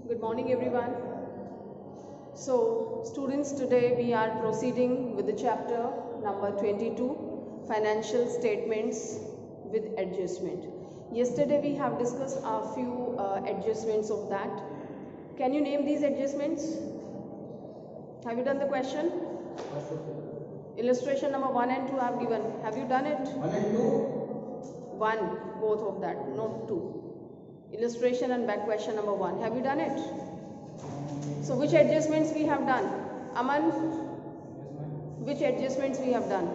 Good morning, everyone. So, students, today we are proceeding with the chapter number 22, Financial Statements with Adjustment. Yesterday we have discussed a few adjustments of that. Can you name these adjustments? Have you done the question? Illustration number 1 and 2 I have given. Have you done it? 1 and 2? 1, both of that, not 2. Illustration and back question number 1. Have you done it? So which adjustments we have done? Aman? Which adjustments we have done?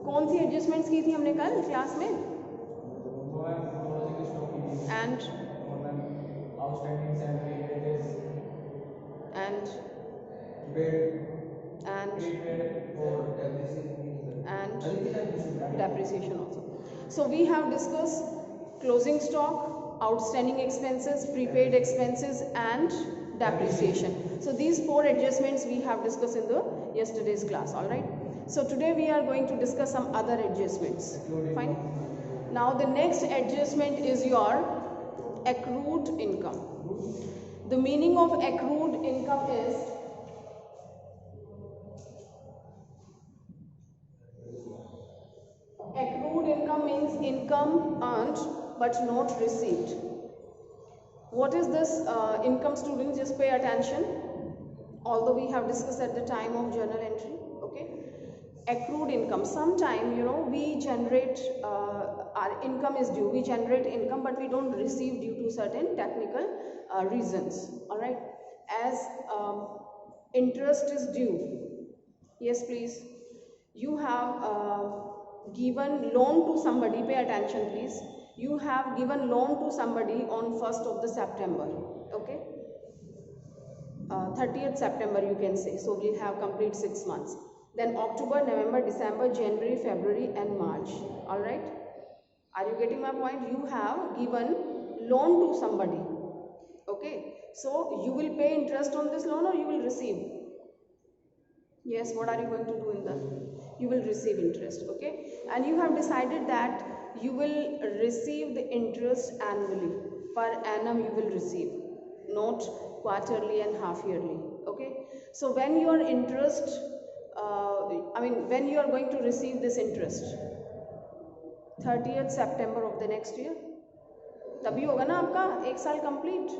कौन सी adjustments की थी हमने कल class में? And outstanding salary wages and prepaid for depreciation also. So we have discussed closing stock, outstanding expenses, prepaid expenses and depreciation. So these 4 adjustments we have discussed in the yesterday's class. All right. So today we are going to discuss some other adjustments. Fine. Now the next adjustment is your accrued income. The meaning of accrued income is accrued income means income earned but not received. What is this income, students? Just pay attention. Although we have discussed at the time of journal entry, okay? Accrued income. Sometime, we generate, our income is due. We generate income, but we don't receive due to certain technical reasons. All right? As interest is due. Yes, please. You have given loan to somebody. Pay attention, please. You have given loan to somebody on 1st of the September. Okay? 30th September you can say. So we have complete 6 months. Then October, November, December, January, February and March. Alright? Are you getting my point? You have given loan to somebody. Okay? So you will pay interest on this loan or you will receive? Yes, what are you going to do in that? You will receive interest. Okay? And you have decided that you will receive the interest annually. Per annum you will receive. Not quarterly and half yearly. Okay? So when your interest when you are going to receive this interest 30th September of the next year, तभी होगा ना आपका 1 साल complete.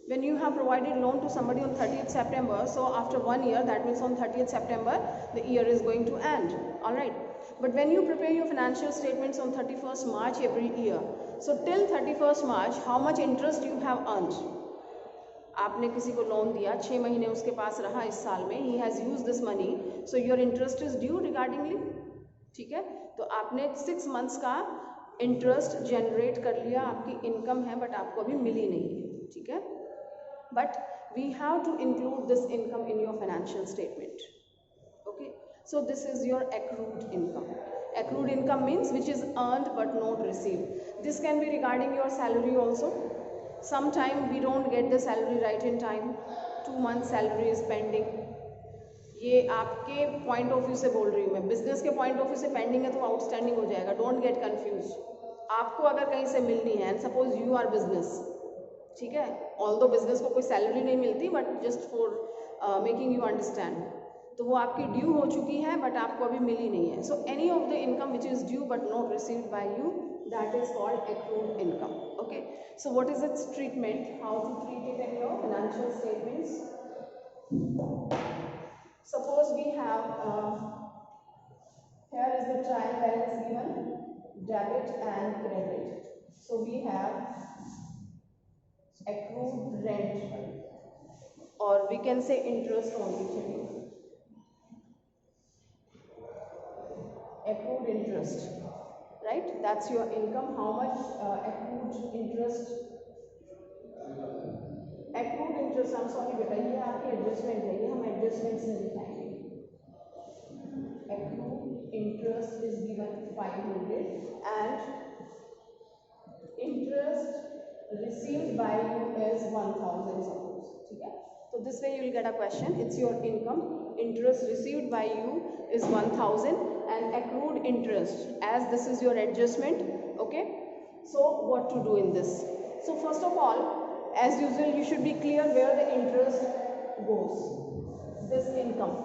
When you have provided loan to somebody on 30th September, so after 1 year, that means on 30th September the year is going to end. Alright, but when you prepare your financial statements on 31st March every year, so till 31st March how much interest you have earned? आपने किसी को loan दिया, 6 महीने उसके पास रहा इस साल में, he has used this money, so your interest is due regardingly. ठीक है, तो आपने 6 months का इंटरेस्ट जनरेट कर लिया, आपकी इनकम है बट आपको अभी मिली नहीं है. ठीक है, but we have to include this income in your financial statement. Okay, so this is your accrued income. Accrued income means which is earned but not received. This can be regarding your salary also. Sometime we don't get the salary right in time. 2 months salary is pending. ये आपके point of view से बोल रही हूँ मैं. Business के point of view से pending है तो आउटस्टैंडिंग हो जाएगा. Don't get confuse. आपको अगर कहीं से मिलनी है, and suppose you are business, ठीक है, ऑल्दो बिजनेस को कोई सैलरी नहीं मिलती but just for making you understand, तो वो आपकी ड्यू हो चुकी है बट आपको अभी मिली नहीं है. So any of the income which is due but not received by you, that is called accrued income. Okay, so what is its treatment? How to treat it in your financial statements? Suppose we have here is the trial balance given, debit and credit. So we have accrued rent, or we can say interest only. Accrued interest. Right, that's your income. How much accrued interest? Accrued interest, I'm sorry बेटा, ये आपकी adjustment है, ये हम adjustment से दिखाएंगे. Accrued interest is given 500 and interest received by you is 1000 suppose. ठीक है, so this way you will get a question. It's your income. Interest received by you is 1000 and accrued interest, as this is your adjustment. Okay, so what to do in this? So first of all, As usual, you should be clear where the interest goes. This income,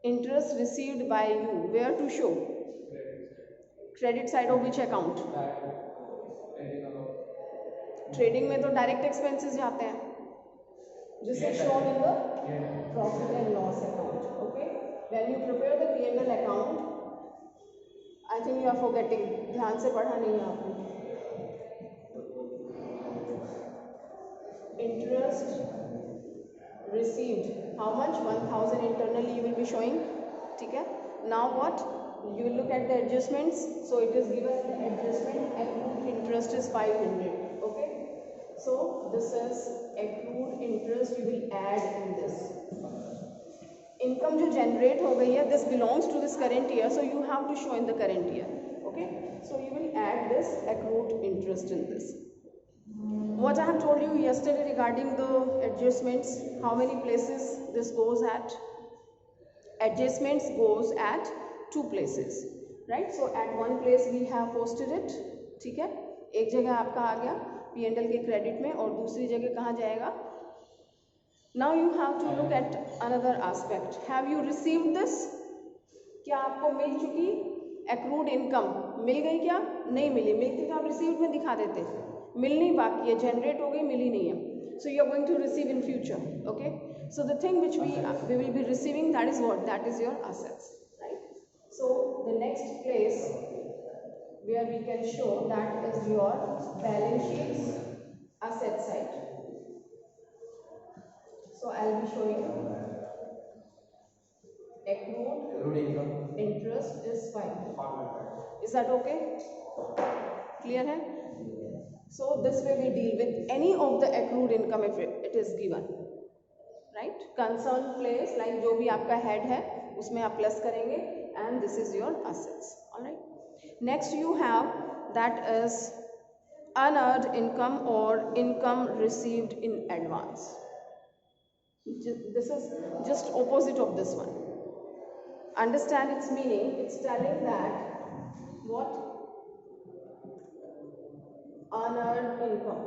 interest received by you, where to show? Credit side of which account? Trading में तो direct expenses जाते हैं. This is shown in the profit and loss account. Okay, when you prepare the P&L account, I think you are forgetting. ध्यान से पढ़ा नहीं है आपने. Interest received, how much? 1000 internally you will be showing. ठीक है. Now what? You will look at the adjustments. So it is given the adjustment accrued interest is 500. Okay. So this is accrued interest you will add in this. Income जो generate हो गई है, this belongs to this current year, so you have to show in the current year. Okay. So you will add this accrued interest in this. What I have told you yesterday regarding the adjustments, how many places this goes at? Adjustments goes at 2 places, right? So at one place we have posted it, ठीक है. एक जगह आपका आ गया P&L के credit में और दूसरी जगह कहाँ जाएगा? Now you have to look at another aspect. Have you received this? क्या आपको मिल चुकी accrued income? मिल गई क्या? नहीं मिली. मिलती तो आप received में दिखा देते. मिलनी बाकी है, generate हो गई, मिली नहीं है. So you are going to receive in future. Okay. So the thing which we will be receiving, that is what? That is your assets, right? So the next place where we can show, that is your balance sheets asset side. So I'll be showing accrued income interest is 5. Is that okay? Clear hai? So this way we deal with any of the accrued income if it is given, right? Concern place, like जो भी आपका head है उसमें आप plus करेंगे, and this is your assets. All right. Next you have, that is unearned income or income received in advance. This is just opposite of this one. Understand its meaning. It's telling that what? Unearned income.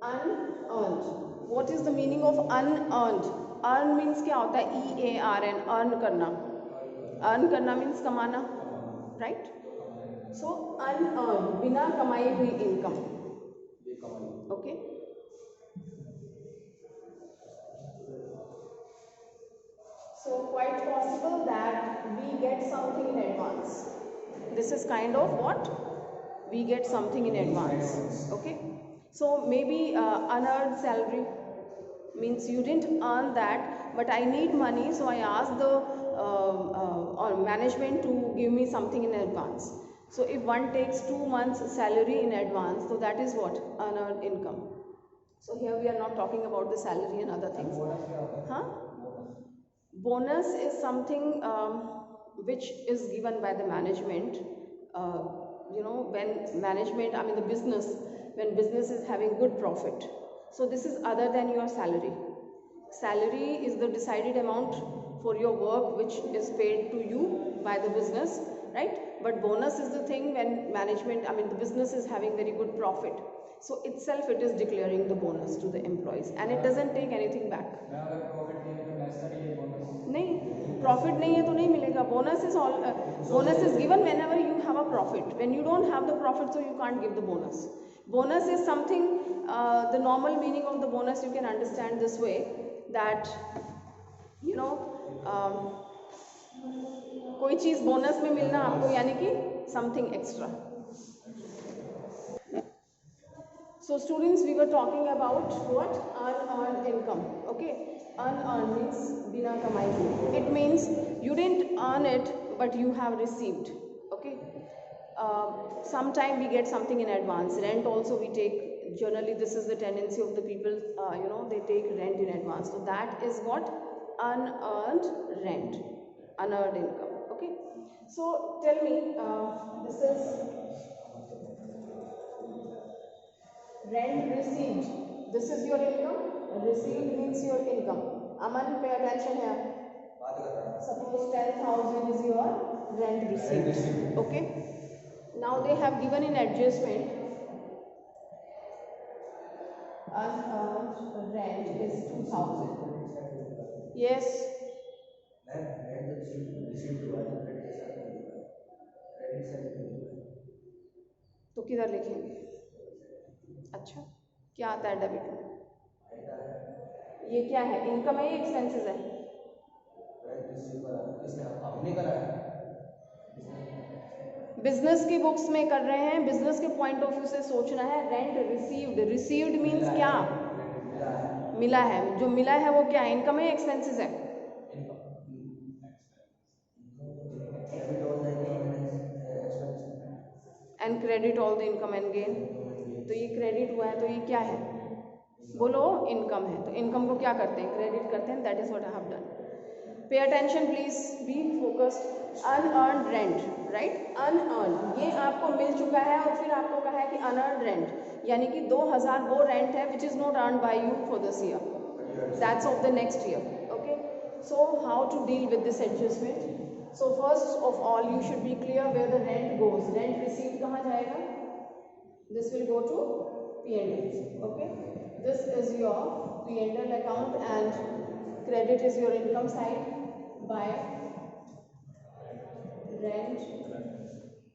Unearned. What is the meaning of unearned? Earn means क्या होता है? EARN, earn करना. Earn करना means कमाना, right? So unearned, बिना कमाई हुई income. Okay. So quite possible that we get something in advance. This is kind of what? We get something in advance. Okay. So maybe unearned salary means you didn't earn that, but I need money, so I asked the management to give me something in advance. So if one takes 2 months salary in advance, so that is what? Unearned income. So here we are not talking about the salary and other things. Huh? Bonus is something which is given by the management. When management, I mean the business, when business is having good profit. So this is other than your salary. Salary is the decided amount for your work which is paid to you by the business, right? But bonus is the thing when management, I mean the business is having very good profit. So itself it is declaring the bonus to the employees, and it doesn't take anything back. नहीं, profit नहीं है तो नहीं मिलेगा. Bonus is given when ever you have a profit. When you don't have the profit, so you can't give the bonus. Bonus is something, the normal meaning of the bonus you can understand this way, that कोई चीज़ bonus में मिलना आपको, यानी कि something extra. So students, we were talking about what? Unearned income. Okay. Unearned means bina kamai. It means you didn't earn it, but you have received. Okay. Sometime we get something in advance. Rent also we take. Generally, this is the tendency of the people. They take rent in advance. So that is what? Unearned rent, unearned income. Okay. So tell me, this is rent received. This is your income. Received means your income. Aman, pay attention here. Suppose 10,000 is your rent received. Okay. Now they have given in adjustment unearned rent is 2000. Yes. तो किधर लिखेंगे? अच्छा, क्या आता है debit में? ये क्या है, इनकम है या एक्सपेंसेस है? बिजनेस की बुक्स में कर रहे हैं, बिजनेस के पॉइंट ऑफ व्यू से सोचना है। रेंट रिसीव्ड, रिसीव्ड मीन्स क्या? मिला है। जो मिला है वो क्या है, इनकम है, एक्सपेंसेस है? And credit all the income and gain. तो ये क्रेडिट हुआ है, तो ये क्या है? बोलो, इनकम है। तो इनकम को क्या करते हैं? क्रेडिट करते हैं। That is what I have done. Pay attention please, be focused. Unearned rent, right? Unearned, ये आपको मिल चुका है और फिर आपको कहा है कि अनअर्न्ड रेंट, यानी कि 2000 वो रेंट है which is not earn by you for this year, that's of the next year. Okay, so how to deal with this adjustment? So first of all you should be clear where the rent goes. Rent received कहाँ जाएगा? This will go to P&L. Okay, this is your P&L account and credit is your income side by rent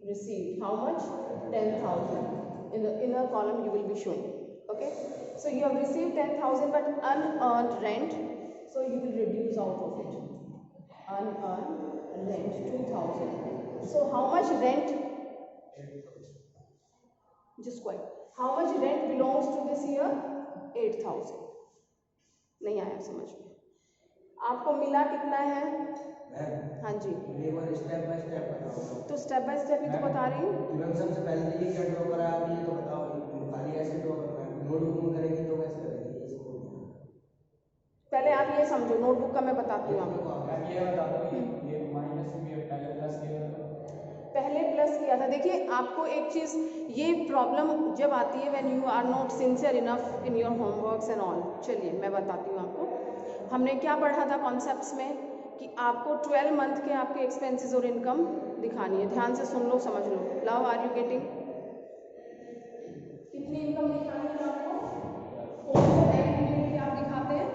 received. How much? 10,000. In the inner column you will be showing. Okay, so you have received 10,000 but unearned rent, so you will reduce out of it. Unearned rent 2,000. So how much rent? Just quiet. How much rent belongs to this year? 8,000. नहीं आया समझ में? आपको मिला कितना है? हाँ जी, step by step बताओ। तो स्टेप बाय स्टेप ही तो बता रही हूँ। सबसे पहले ये क्या ड्रॉ करा आप, ये तो बताओ। खाली ऐसे ड्रॉ करना है, नोटबुक में करेंगे तो कैसे करेंगे? पहले आप ये समझो, नोटबुक का मैं बताती हूँ आपको। मैं ये बता दूँ, ये माइनस में पहले प्लस किया था। पहले प्लस किया था। देखिए आपको एक चीज़, ये प्रॉब्लम जब आती है when you are not sincere enough in your homeworks and all. चलिए मैं बताती हूँ आपको। हमने क्या पढ़ा था कॉन्सेप्ट्स में कि आपको 12 मंथ के आपके एक्सपेंसेस और इनकम दिखानी है। ध्यान से सुन लो, समझ लो। Love, are you getting? कितनी इनकम दिखानी है आपको? कौन सा टाइम पीरियड की आप दिखाते हैं?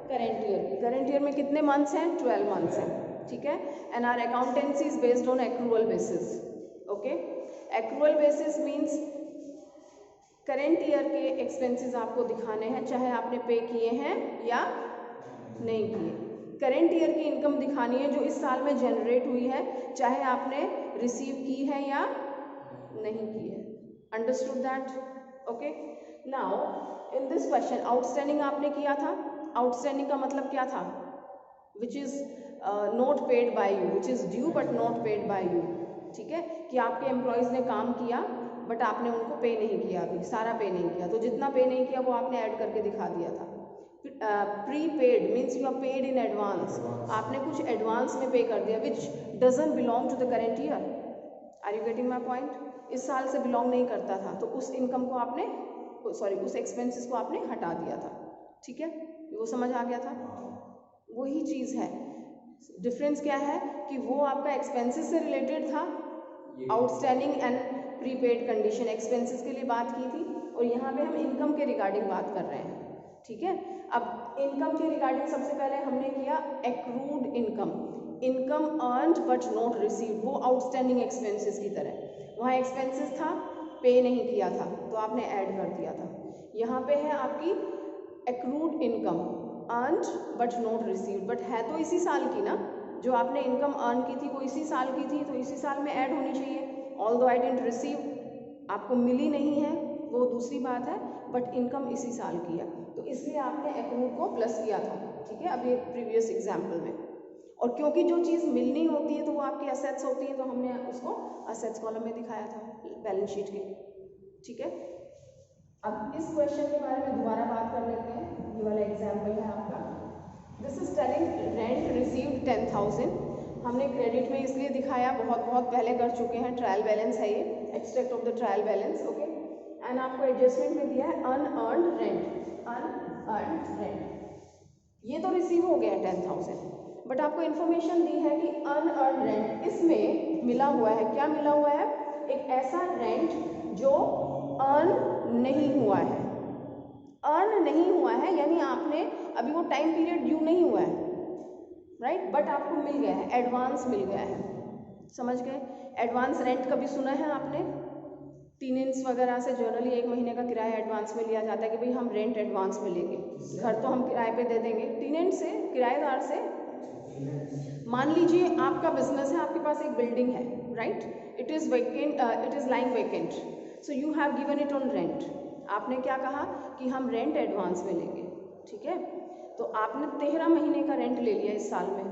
करेंट ईयर की। करेंट ईयर में कितने मंथ्स हैं? 12 मंथ्स हैं, ठीक है। And our accountancy is based on accrual basis. Okay, accrual basis means current year के एक्सपेंसेस आपको दिखाने हैं, चाहे आपने पे किए हैं या नहीं किए। करेंट ईयर की इनकम दिखानी है जो इस साल में जनरेट हुई है, चाहे आपने रिसीव की है या नहीं की है। Understood that? Okay, now in this question outstanding आपने किया था। आउटस्टैंडिंग का मतलब क्या था? विच is not paid by you, which is due but not paid by you. ठीक है, कि आपके एम्प्लॉयज़ ने काम किया बट आपने उनको पे नहीं किया, अभी सारा पे नहीं किया, तो जितना पे नहीं किया वो आपने ऐड करके दिखा दिया था। Prepaid means you are paid in advance, आपने कुछ एडवांस में पे कर दिया which doesn't belong to the current year. Are you getting my point? इस साल से बिलोंग नहीं करता था, तो उस इनकम को आपने, सॉरी उस एक्सपेंसेस को आपने हटा दिया था। ठीक है, वो समझ आ गया था? वही चीज़ है। डिफरेंस क्या है कि वो आपका एक्सपेंसेस से रिलेटेड था, outstanding and prepaid condition expenses के लिए बात की थी, और यहाँ पे हम इनकम के रिगार्डिंग बात कर रहे हैं। ठीक है, अब इनकम के रिगार्डिंग सबसे पहले हमने किया accrued income, income earned but not received, वो आउटस्टैंडिंग एक्सपेंसेस की तरह। वहाँ एक्सपेंसेस था, पे नहीं किया था, तो आपने ऐड कर दिया था। यहाँ पे है आपकी accrued income, earned but not received, but है तो इसी साल की ना, जो आपने इनकम अर्न की थी वो इसी साल की थी, तो इसी साल में ऐड होनी चाहिए। ऑल्दो आई डिडंट रिसीव, आपको मिली नहीं है वो दूसरी बात है, बट इनकम इसी साल की है, तो इसलिए आपने एक्रूड को प्लस किया था। ठीक है, अभी प्रीवियस एग्जाम्पल में। और क्योंकि जो चीज़ मिलनी होती है तो वो आपकी असेट्स होती है, तो हमने उसको असेट्स कॉलम में दिखाया था बैलेंस शीट के। ठीक है, अब इस क्वेश्चन के बारे में दोबारा बात कर लेते हैं। ये वाला एग्जाम्पल है आपका, this is telling rent received 10,000। हमने क्रेडिट में इसलिए दिखाया, बहुत पहले कर चुके हैं, ट्रायल बैलेंस है ये, extract of the trial balance. Okay, and आपको एडजस्टमेंट में दिया है अनअर्न्ड रेंट, अनअर्न्ड रेंट, ये तो रिसीव हो गया 10,000, बट आपको इन्फॉर्मेशन दी है कि अनअर्न्ड रेंट, इसमें मिला हुआ है, क्या मिला हुआ है? एक ऐसा रेंट जो अर्न नहीं हुआ है। अर्न अभी वो टाइम पीरियड ड्यू नहीं हुआ है, राइट, बट आपको मिल गया है, एडवांस मिल गया है, समझ गए। एडवांस रेंट कभी सुना है आपने? टीनेंट्स वगैरह से जनरली 1 महीने का किराया एडवांस में लिया जाता है कि भाई हम रेंट एडवांस में लेंगे, घर तो हम किराए पे दे देंगे। टीनेंट से, किराएदार से, मान लीजिए आपका बिजनेस है, आपके पास एक बिल्डिंग है, right, it is vacant, it is lying vacant, so you have given it on rent. आपने क्या कहा कि हम रेंट एडवांस में लेंगे, ठीक है, तो आपने 13 महीने का रेंट ले लिया इस साल में,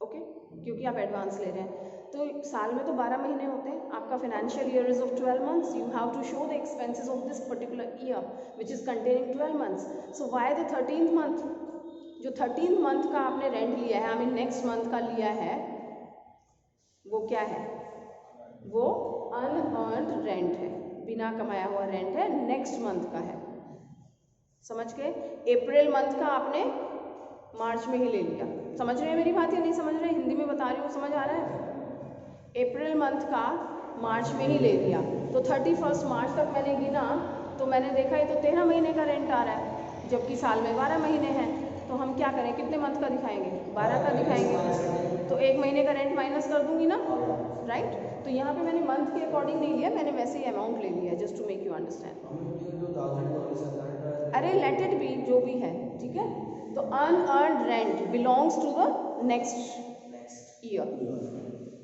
ओके, क्योंकि आप एडवांस ले रहे हैं। तो साल में तो 12 महीने होते हैं, आपका financial year is of 12 months, you have to show the expenses of this particular year which is containing 12 months. So why the 13th month? जो 13th मंथ का आपने रेंट लिया है, आई मीन नेक्स्ट मंथ का लिया है, वो क्या है? वो अनअर्न्ड रेंट है, बिना कमाया हुआ रेंट है, नेक्स्ट मंथ का है, समझ गए। अप्रैल मंथ का आपने मार्च में ही ले लिया, समझ रहे हैं मेरी बात या नहीं समझ रहे हैं? हिंदी में बता रही हूँ, समझ आ रहा है? अप्रैल मंथ का मार्च में ही ले लिया, तो 31 मार्च तक मैंने गिना तो मैंने देखा ये तो 13 महीने का रेंट आ रहा है, जबकि साल में 12 महीने हैं। तो हम क्या करें, कितने मंथ का दिखाएंगे? 12 का दिखाएंगे, तो 1 महीने का रेंट माइनस कर दूंगी ना, राइट। तो यहाँ पे मैंने मंथ के अकॉर्डिंग नहीं लिया, मैंने वैसे ही अमाउंट ले लिया, just to make you understand. अरे लेट इट बी, जो भी है, ठीक है। तो unearned rent belongs to the next year,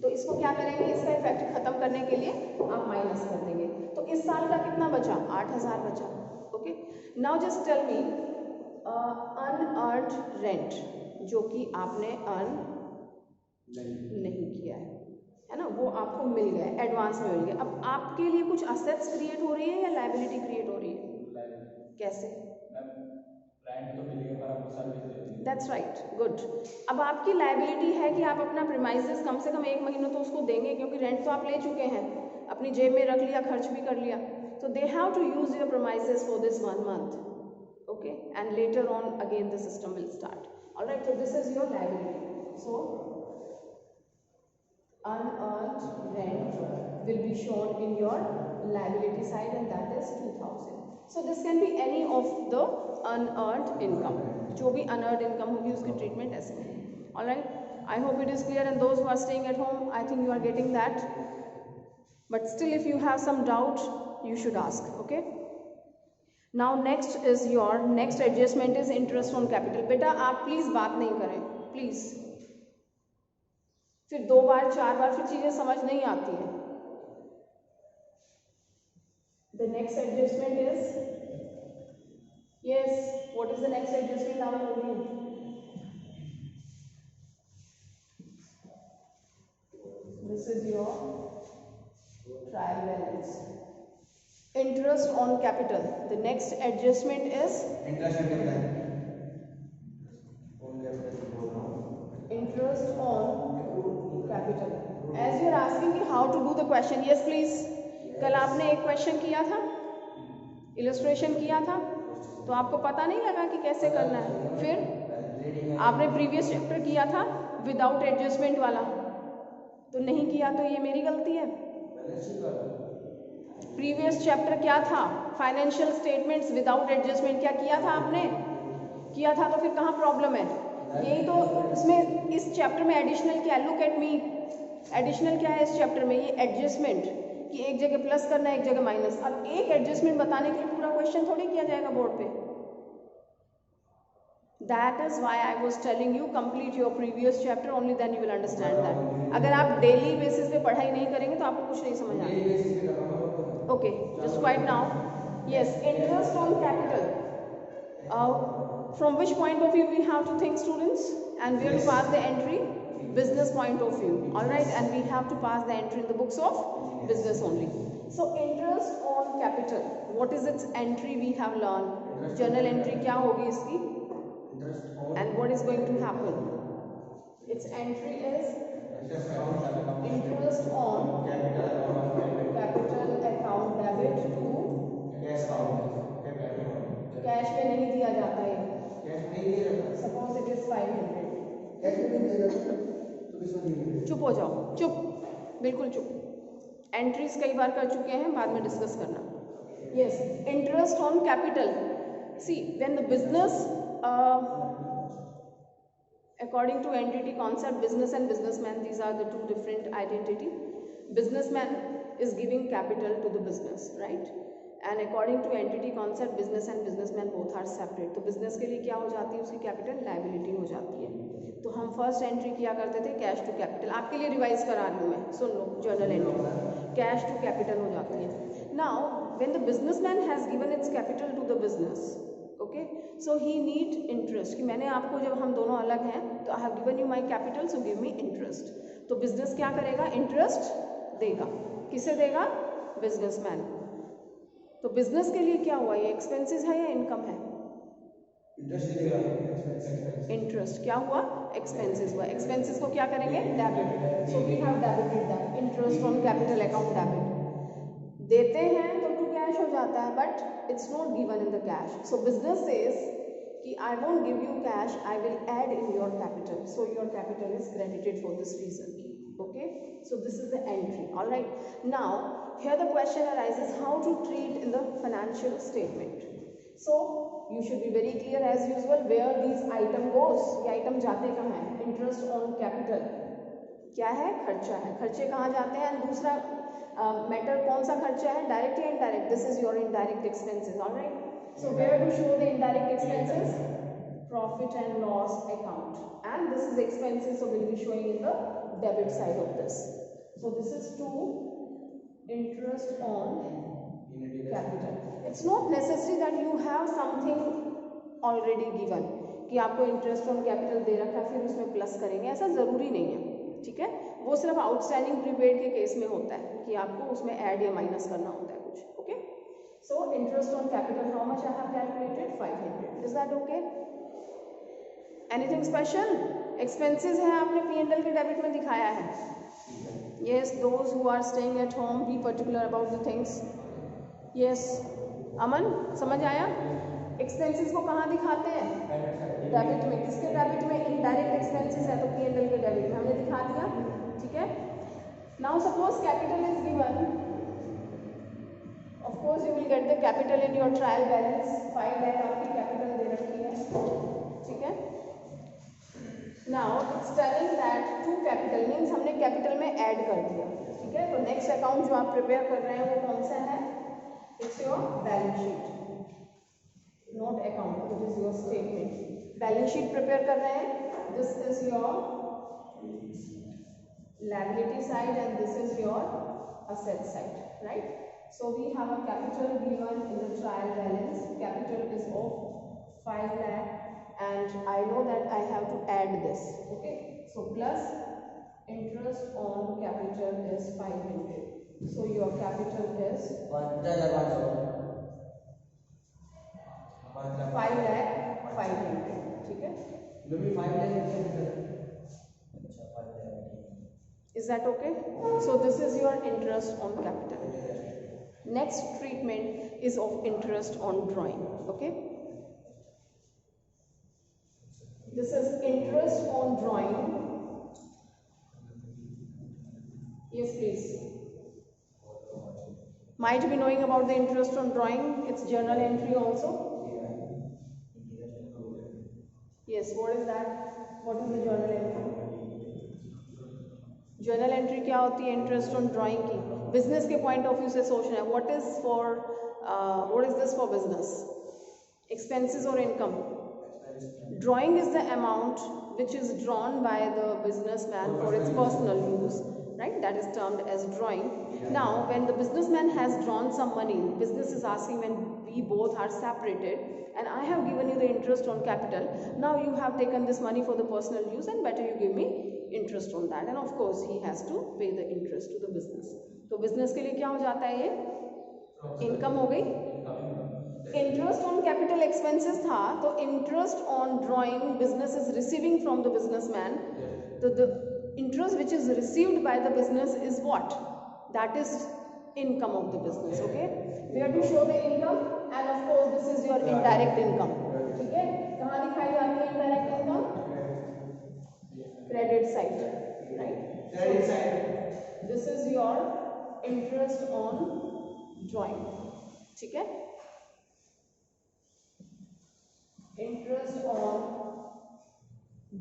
तो इसको क्या करेंगे, इसका इफेक्ट खत्म करने के लिए आप माइनस कर देंगे। तो इस साल का कितना बचा? 8,000 बचा, okay. Now just tell me, unearned rent जो कि आपने अर्न नहीं किया है ना, वो आपको मिल गया, एडवांस में मिल गया। अब आपके लिए कुछ असेट्स क्रिएट हो रही है या लायबिलिटी क्रिएट हो रही है? कैसे? रेंट तो मिल गया पर आपको service they the. That's right, good. अब आपकी लायबिलिटी है कि आप अपना प्रीमाइसेस कम से कम 1 महीना तो उसको देंगे, क्योंकि रेंट तो आप ले चुके हैं, अपनी जेब में रख लिया, खर्च भी कर लिया, तो they have to use your premises for this 1 month, okay, and later on again the system will start. All right, so this is your liability. So unearned rent will be shown in your liability side, and that is 2,000. So this can be any of the unearned income, जो भी unearned income होगी उसकी treatment ऐसे है. All right, I hope it is clear, and those who are staying at home, I think you are getting that. But still, if you have some doubt, you should ask. Okay. Now next is your next adjustment is interest on capital. बेटा आप please बात नहीं करें, please, फिर 2 बार 4 बार फिर चीजें समझ नहीं आती हैं. The next adjustment is, yes, what is the next adjustment now told you? This is your trial balance. Interest on capital. The next adjustment is interest on capital. interest on capital. As you are asking me how to do the question, yes please. कल आपने एक question किया था, illustration किया था, तो आपको पता नहीं लगा कि कैसे करना है. फिर आपने प्रीवियस चैप्टर किया था विदाउट एडजस्टमेंट वाला, तो नहीं किया तो ये मेरी गलती है. प्रीवियस चैप्टर क्या था? Financial statements without adjustment. क्या किया था आपने? किया था, तो फिर कहाँ प्रॉब्लम है? यही तो इसमें, इस चैप्टर में एडिशनल क्या है? लुक एट मी, एडिशनल क्या है इस चैप्टर में? ये एडजस्टमेंट, कि एक जगह प्लस करना है एक जगह माइनस. अब एक एडजस्टमेंट बताने के लिए पूरा क्वेश्चन थोड़ी किया जाएगा बोर्ड पे. That is why I was telling you complete your previous chapter, only then you will understand that. अगर आप डेली बेसिस पे पढ़ाई नहीं करेंगे तो आपको कुछ नहीं समझ आएगा. Okay, just quiet now. Yes, interest on capital. From which point of view we have to think, students, and where to pass the entry? Business point of view. All right, and we have to pass the entry in the books of business only. So interest on capital, what is its entry? We have learned journal entry क्या होगी इसकी, and what is going to happen? Its entry is interest on capital account debit to cash में नहीं दिया जाता है. Suppose it is 500. चुप हो जाओ, चुप, बिल्कुल चुप. एंट्रीज कई बार कर चुके हैं, बाद में डिस्कस करना. Yes, interest on capital. See, when the business according to entity concept, business and businessman, these are the two different identity. Businessman is giving capital to the business, right? And according to entity concept, business and businessman both are separate. तो business के लिए क्या हो जाती है, उसकी capital liability हो जाती है. तो हम first entry किया करते थे cash to capital. आपके लिए revise करा रही हूँ मैं, सुन लो. journal entry cash to capital हो जाती है. Now when the businessman has given its capital to the business, okay, so he need interest. कि मैंने आपको, जब हम दोनों अलग हैं, तो I have given you my capital, so give me interest. तो business क्या करेगा, interest देगा. किसे देगा, businessman. तो बिजनेस के लिए क्या हुआ, ये एक्सपेंसेस है या इनकम है, इंटरेस्ट. क्या हुआ, एक्सपेंसेस हुआ. एक्सपेंसेस को क्या करेंगे, debit. So we have debited that interest from capital account. Debit देते हैं तो टू कैश हो जाता है, but it's not given in the cash. So business says कि I won't give you cash, I will add in your capital. So your capital is credited for this reason. Okay, so this is the entry. All right, now here the question arises, how to treat in the financial statement. So you should be very clear as usual where these item goes. ये item जाते कहाँ हैं, interest on capital क्या है, खर्चा है. खर्चे कहाँ जाते हैं. दूसरा मैटर कौन सा खर्चा है, डायरेक्ट या indirect. This is your indirect expenses. All right, so where to show the indirect expenses, profit and loss account, and this is expenses, so we'll be showing in the debit side of this. So this is to interest on capital. It's not necessary that you have something already given कि आपको interest on capital दे रखा है फिर उसमें plus करेंगे, ऐसा ज़रूरी नहीं है. ठीक है, वो सिर्फ आउटस्टैंडिंग प्रीपेड के केस में होता है कि आपको उसमें ऐड या माइनस करना होता है कुछ. Okay, so interest on capital, how much I have calculated, 500. Is that okay, anything special. Expenses है, आपने P&L के डेबिट में दिखाया है. Yes, those who are staying at home, be particular about the things. Yes, Aman समझ आया. Expenses को कहाँ दिखाते हैं, डेबिट में. किसके डेबिट में, इनडायरेक्ट एक्सपेंसेस है तो P&L के डेबिट में हमने दिखा दिया. ठीक है, now suppose capital is given, of course you will get the capital in your trial balance. 5 lakh आपकी कैपिटल दे रखी है. ठीक है, now it's telling that to capital means हमने कैपिटल में ऐड कर दिया. ठीक है, तो नेक्स्ट अकाउंट जो आप प्रिपेयर कर रहे हैं वो कौन सा है, it's your balance sheet, not account, it is your statement. Balance sheet prepare कर रहे हैं. This is your liability side and this is your asset side, right? So we have a capital given in the trial balance. Capital is of 5 lakh and I know that I have to add this. Okay, so plus interest on capital is 500. So your capital is 5 lakh 500. ठीक है, is that okay? So this is your interest on capital. Next treatment is of interest on drawing. Okay, this is interest on drawing. Yes please, might be knowing about the interest on drawing, it's journal entry also. Yes, what is that, what is the journal entry? Journal entry क्या होती है, interest on drawing की. Business के point of view से सोचना है, what is this for business, expenses और income. Drawing is the amount which is drawn by the businessman for its personal use, right? That is termed as drawing. Now when the businessman has drawn some money, business is asking, when we both are separated and I have given you the interest on capital, now you have taken this money for the personal use and better you give me interest on that, and of course he has to pay the interest to the business. तो business के लिए क्या हो जाता है, ये income हो गई. इंटरेस्ट ऑन कैपिटल एक्सपेंसेस था, तो interest on drawing business is receiving from the businessman. तो the interest which is received by the business is what, that is income of the business. Okay, we have to show the income and of course this is your indirect income. ठीक है, कहाँ दिखाई जाती है indirect income, credit side, right. Credit side, this is your interest on drawing. ठीक है, interest on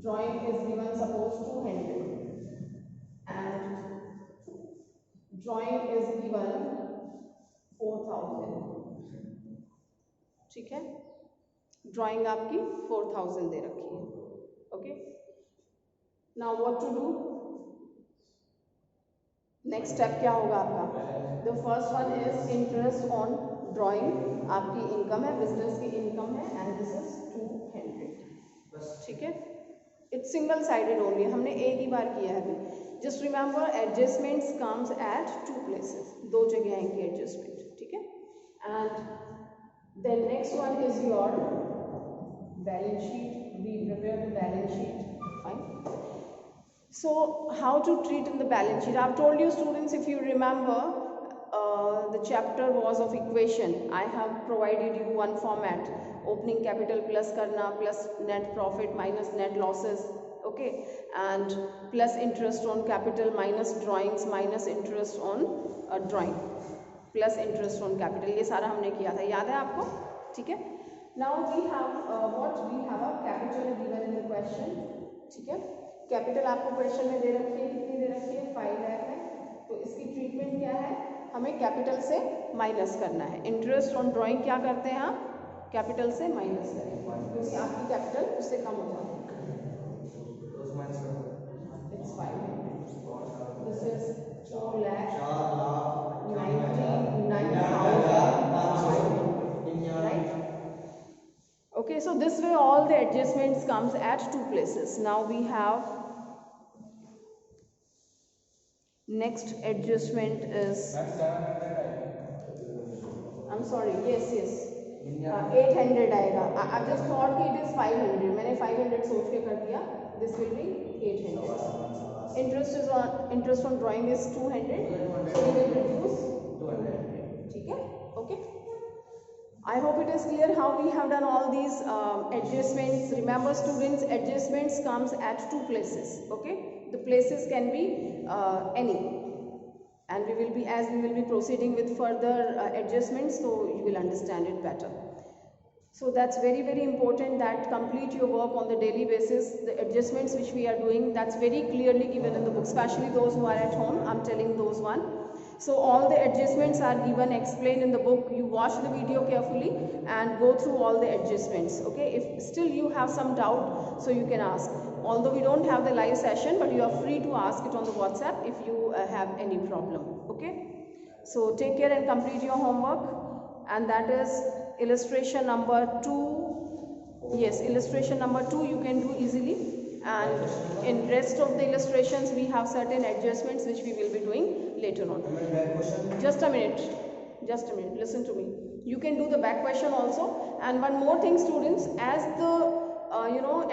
drawing is given suppose 200 and drawing is given 4000, ठीक है, ड्राइंग आपकी 4000 दे रखी है. Okay, now what to do, next step क्या होगा आपका? The first one is interest on drawing, आपकी इनकम है, बिजनेस की इनकम है, एंड दिस इज 200. ठीक है, इट्स सिंगल साइडेड ओनली, हमने एक ही बार किया है. Just remember adjustments comes at 2 places, 2 जगह हैं की एडजस्टमेंट. ठीक है, and then next one is your balance sheet. We prepare the balance sheet. Fine. So how to treat in the balance sheet? I've told you students, if you remember, the chapter was of equation. I have provided you one format: opening capital plus karna, plus net profit minus net losses, okay, and plus interest on capital minus drawings minus interest on drawing plus interest on capital. ये सारा हमने किया था, याद है आपको? ठीक है. Now we have what we have a capital given in the question. ठीक है, कैपिटल आपको क्वेश्चन में दे रखी है, कितनी दे रखी है? 5 लाख है. तो इसकी ट्रीटमेंट क्या है? हमें कैपिटल से माइनस करना है. इंटरेस्ट ऑन ड्राइंग क्या करते हैं आप? कैपिटल से माइनस करें, क्योंकि आपकी कैपिटल उससे कम हो जाती है. It's 500. This is 4 lakh 99,000, right? Okay, so this way all the adjustments comes at 2 places. Now we have next adjustment is, I'm sorry, yes, 800 आएगा. I just thought कि it is 500, मैंने 500 सोच के कर दिया. This will be 800. Interest on drawing is 200, so we will reduce 200. ठीक है, okay. I hope it is clear how we have done all these adjustments. Remember students, adjustments comes at 2 places. Okay, the places can be any, and as we will be proceeding with further adjustments, so you will understand it better. So that's very, very important that complete your work on the daily basis. The adjustments which we are doing, that's very clearly given in the book, especially those who are at home. I'm telling those one. So all the adjustments are given, explained in the book. You watch the video carefully and go through all the adjustments. Okay, if still you have some doubt, so you can ask. Although we don't have the live session, but you are free to ask it on the WhatsApp if you have any problem. Okay, so take care and complete your homework. And that is illustration number 2. Yes, illustration number 2 you can do easily. And in rest of the illustrations we have certain adjustments which we will be doing later on. Just a minute, listen to me. You can do the back question also. And one more thing students, as the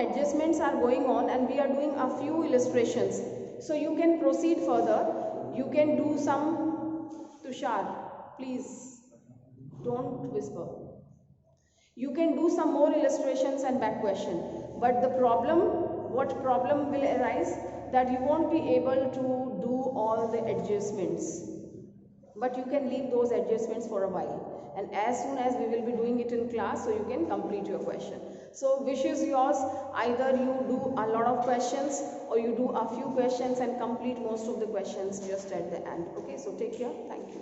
adjustments are going on and we are doing a few illustrations, so you can proceed further. You can do some, Tushar, please don't whisper. You can do some more illustrations and back question, but the problem, what problem will arise, that you won't be able to do all the adjustments, but you can leave those adjustments for a while, and as soon as we will be doing it in class, so you can complete your question. So wish is yours, either you do a lot of questions or you do a few questions and complete most of the questions just at the end. Okay, so take care, thank you.